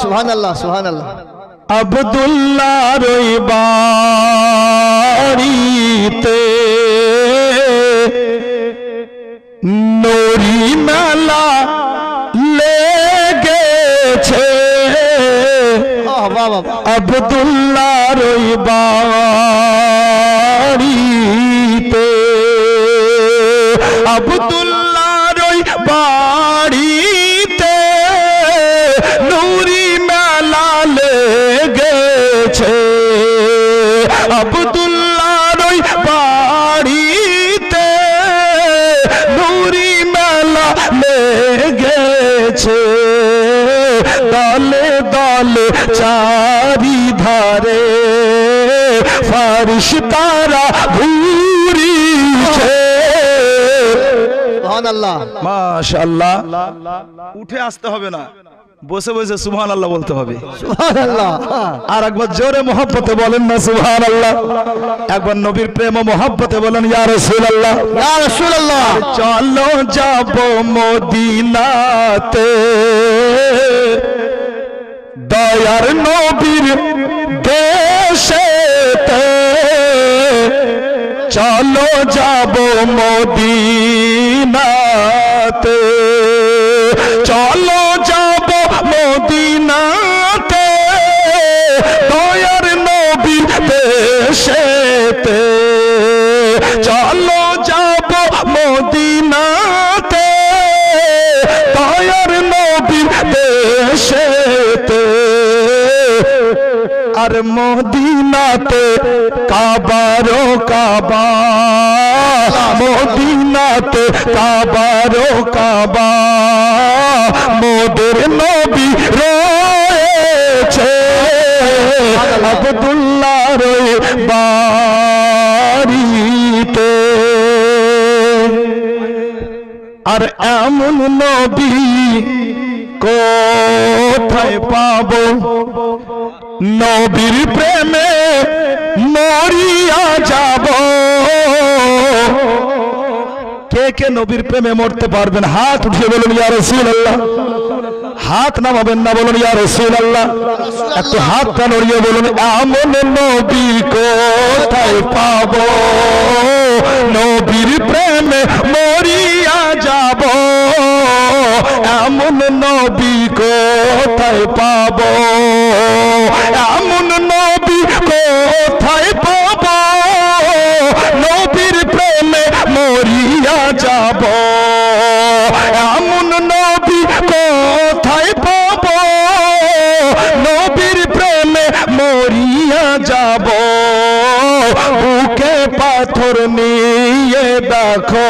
সুবহানাল্লাহ সুবহানাল্লাহ। আব্দুল্লাহর ওই বাড়িতে নূরি মেলা লেগেছে, আব্দুল্লাহর ওই বাড়িতে, আব্দুল্লাহর ওই বাড়িতে নূরি মেলা লেগেছে, আব্দুল্লাহর ওই বাড়িতে নূরি মেলা লেগেছে, দলে দলে চারিধারে ফারিশতারা ঘুরিছে। সুবহানাল্লাহ মাশাআল্লাহ। উঠে আসতে হবে না, বসে বসে সুবহানাল্লাহ বলতে হবে। সুবহানাল্লাহ। আর একবার জোরে মোহাব্বতে বলেন না সুবহানাল্লাহ। একবার নবীর প্রেম ও মোহাব্বতে বলেন ইয়া রাসূলুল্লাহ। ইয়া রাসূলুল্লাহ। চলো যাব মদিনাতে, দয়ার নবীর দেশেতে, চলো যাব মদিনাতে, চলো যাব মদিনাতে, দয়ার নবীর দেশেতে, চলো যাব মদিনাতে, দয়ার নবীর দেশেতে। আর মদিনাতে কাবারো কাবা, মদিনাতে কাবারো কাবা, মোদের নবী রয়েছে, আব্দুল্লাহর বাড়িতে। আর এমন নবী কোথায় পাবো, নবীর প্রেমে মরিয়া যাব। কে কে নবীর প্রেমে মরতে পারবেন হাত উঠিয়ে বলুন ইয়া রাসূলুল্লাহ। হাত নামাবেন না, বলুন ইয়া রাসূলুল্লাহ। একটু হাতটা নড়িয়ে বলুন এমন নবী কোথায় পাবো, নবীর প্রেমে মরিয়া যাব। এমন নবী কোথায় পাবো, এমন নবী কোথায় পাবো, নবীর প্রেমে মরিয়া যাব। এমন নবী কোথায় পাবো, নবীর প্রেমে মরিয়া যাব। বুকে পাথর নিয়ে দেখো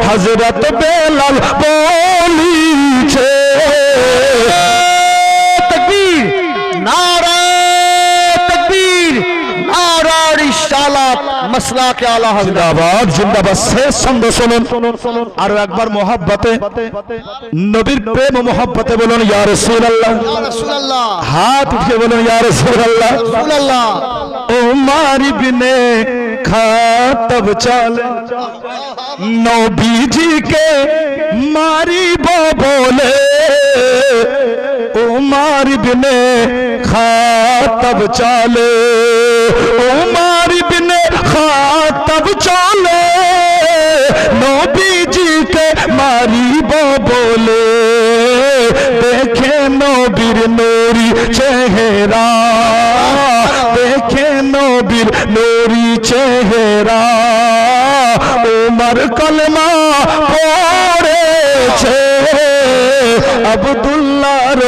হযরত বেলাল বলিছে, তাকবীর, নারা তাকবীর, নারা রিসালাত, মাসলাকে আলা হযরত। জিন্দাবাদ জিন্দাবাদ। শেষ ছন্দ শুনুন আরো একবার মোহাব্বতে, নবীর প্রেম ও মোহাব্বতে বলুন ইয়া রাসূলুল্লাহ। ইয়া রাসূলুল্লাহ। হাত উঠিয়ে বলুন ইয়া রাসূলুল্লাহ। রাসূলুল্লাহ। উমর ইবনে খাত্তাব চলে নবীজিকে মারিব বলে, উমর ইবনে খাত্তাব চলে, উমর ইবনে খাত্তাব চলে নবীজিকে মারিব বলে। দেখে নবীর নূরি চেহারা, দেখে নবীর নূরি চেহারা, উমর কলমা পড়েছে, আব্দুল্লাহর